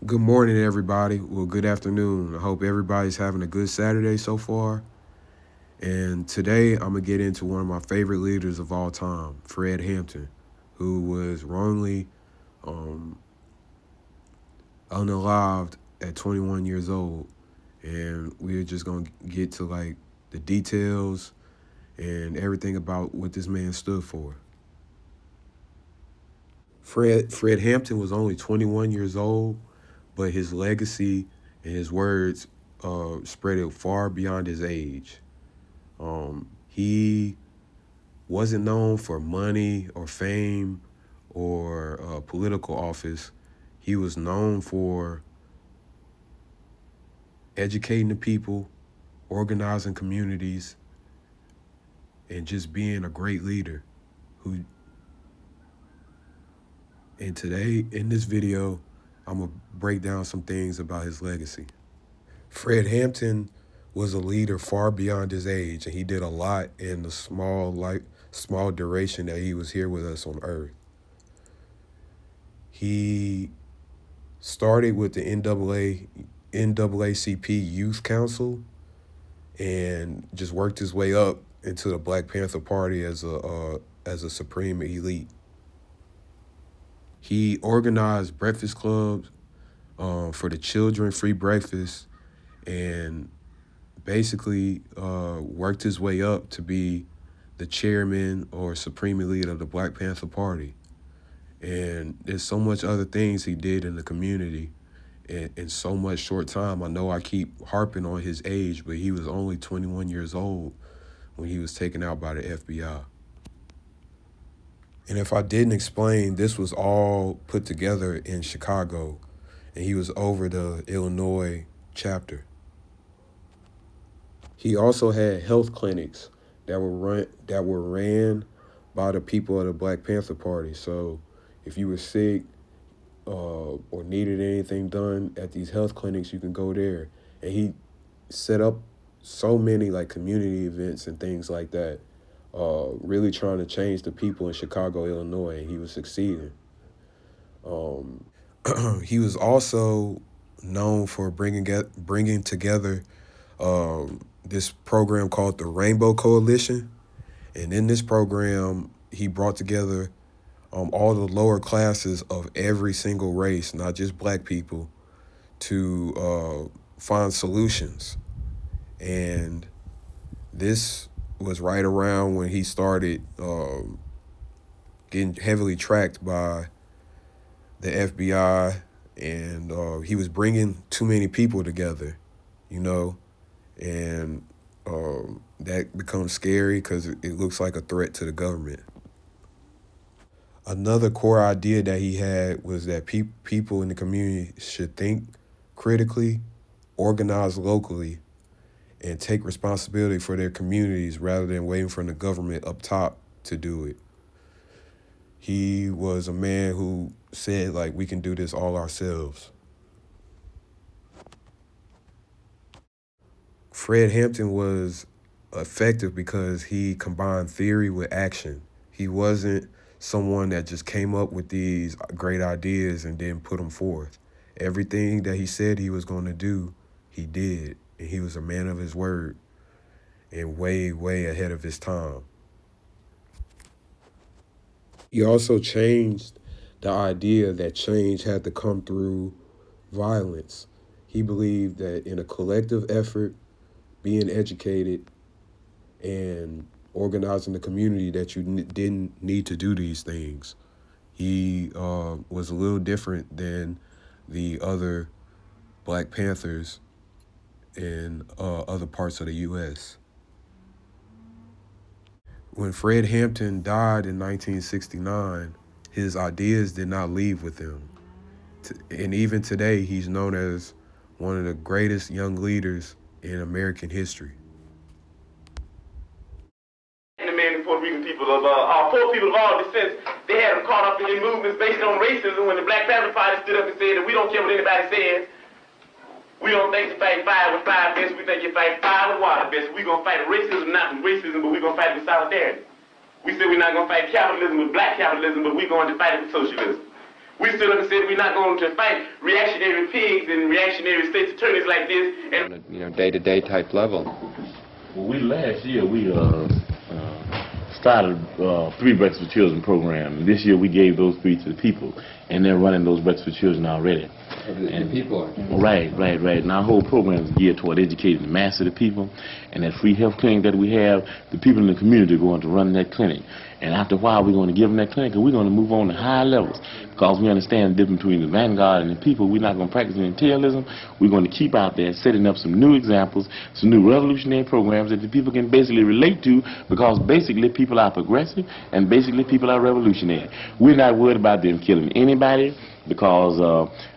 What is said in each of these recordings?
Good morning, everybody. Well, good afternoon. I hope everybody's having a good Saturday so far. And today I'm going to get into one of my favorite leaders of all time, Fred Hampton, who was wrongly um, unalived at 21 years old. And we're just going to get to like the details and everything about what this man stood for. Fred Hampton was only 21 years old, but his legacy and his words spread it far beyond his age. He wasn't known for money or fame or political office. He was known for educating the people, organizing communities, and just being a great leader. Who, and today in this video, I'm gonna break down some things about his legacy. Fred Hampton was a leader far beyond his age, and he did a lot in the small duration that he was here with us on Earth. He started with the NAACP Youth Council and just worked his way up into the Black Panther Party as a supreme elite. He organized breakfast clubs for the children, free breakfast, and basically worked his way up to be the chairman or supreme elite of the Black Panther Party. And there's so much other things he did in the community in so much short time. I know I keep harping on his age, but he was only 21 years old when he was taken out by the FBI. And if I didn't explain, this was all put together in Chicago, and he was over the Illinois chapter. He also had health clinics that were ran by the people of the Black Panther Party. So if you were sick or needed anything done at these health clinics, you can go there. And he set up so many like community events and things like that, really trying to change the people in Chicago, Illinois, and he was succeeding. He was also known for bringing together this program called the Rainbow Coalition. And in this program, he brought together all the lower classes of every single race, not just Black people, to find solutions. And this was right around when he started getting heavily tracked by the FBI, and he was bringing too many people together, you know, and that becomes scary because it looks like a threat to the government. Another core idea that he had was that people in the community should think critically, organize locally, and take responsibility for their communities rather than waiting for the government up top to do it. He was a man who said, like, we can do this all ourselves. Fred Hampton was effective because he combined theory with action. He wasn't someone that just came up with these great ideas and then put them forth. Everything that he said he was going to do, he did. And he was a man of his word and way, way ahead of his time. He also changed the idea that change had to come through violence. He believed that in a collective effort, being educated and organizing the community, that you didn't need to do these things. He was a little different than the other Black Panthers in other parts of the U.S. When Fred Hampton died in 1969, his ideas did not leave with him. And even today, he's known as one of the greatest young leaders in American history. The American Puerto Rican people of poor people of all descents, they had them caught up in their movements based on racism when the Black Panther Party stood up and said that we don't care what anybody says. We don't think you fight fire with fire best, we think you fight fire with water best. We're going to fight racism, not with racism, but we're going to fight it with solidarity. We said we're not going to fight capitalism with black capitalism, but we're going to fight it with socialism. We stood up and said we're not going to fight reactionary pigs and reactionary state's attorneys like this. And on a day-to-day type level. Well, last year we started 3 Breakfast for Children program. This year we gave those 3 to the people, and they're running those Breakfast for Children already. And the people are. Right. And our whole program is geared toward educating the mass of the people. And that free health clinic that we have, the people in the community are going to run that clinic. And after a while, we're going to give them that clinic, and we're going to move on to higher levels. Because we understand the difference between the vanguard and the people. We're not going to practice intellectualism. We're going to keep out there setting up some new examples, some new revolutionary programs that the people can basically relate to, because basically people are progressive and basically people are revolutionary. We're not worried about them killing anybody, because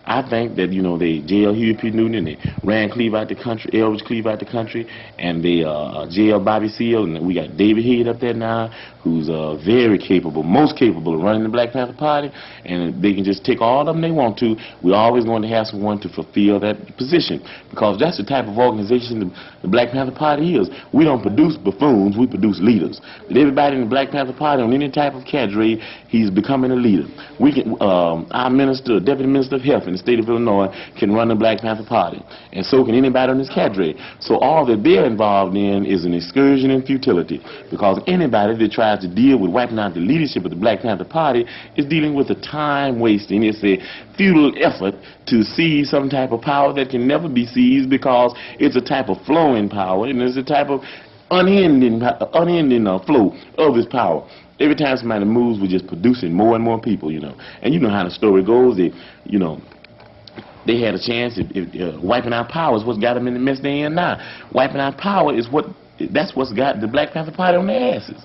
I think that, they jailed Huey P. Newton, and they ran Cleve out the country, Elvis Cleve out the country, and they jailed Bobby Seale, and we got David Head up there now, who's very capable, most capable of running the Black Panther Party, and they can just take all of them they want to. We're always going to have someone to fulfill that position, because that's the type of organization the Black Panther Party is. We don't produce buffoons, we produce leaders. But everybody in the Black Panther Party, on any type of cadre, he's becoming a leader. We can, our minister, Deputy Minister of Health in the state of Illinois, can run the Black Panther Party, and so can anybody on this cadre. So all that they're involved in is an excursion in futility, because anybody that tries to deal with wiping out the leadership of the Black Panther Party is dealing with a time wasting. It's a futile effort to seize some type of power that can never be seized, because it's a type of flowing power, and it's a type of unending flow of this power. Every time somebody moves, we're just producing more and more people, And you know how the story goes. They had a chance. Wiping out power is what's got them in the mess they're in now. Wiping out power is that's what's got the Black Panther Party on their asses,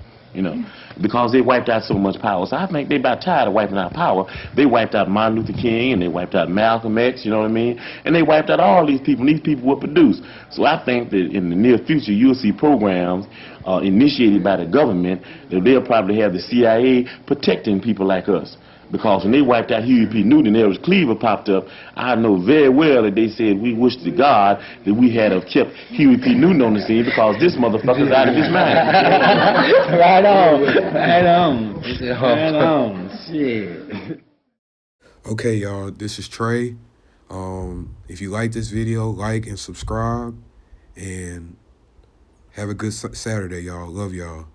because they wiped out so much power. So I think they're about tired of wiping out power. They wiped out Martin Luther King, and they wiped out Malcolm X, you know what I mean? And they wiped out all these people, and these people were produced. So I think that in the near future, you'll see programs initiated by the government that they'll probably have the CIA protecting people like us. Because when they wiped out Huey P. Newton and Elvis Cleaver popped up, I know very well that they said we wish to God that we had have kept Huey P. Newton on the scene, because this motherfucker's out of his mind. Right on. Shit. Okay, y'all, this is Trey. If you like this video, like and subscribe, and have a good Saturday, y'all. Love y'all.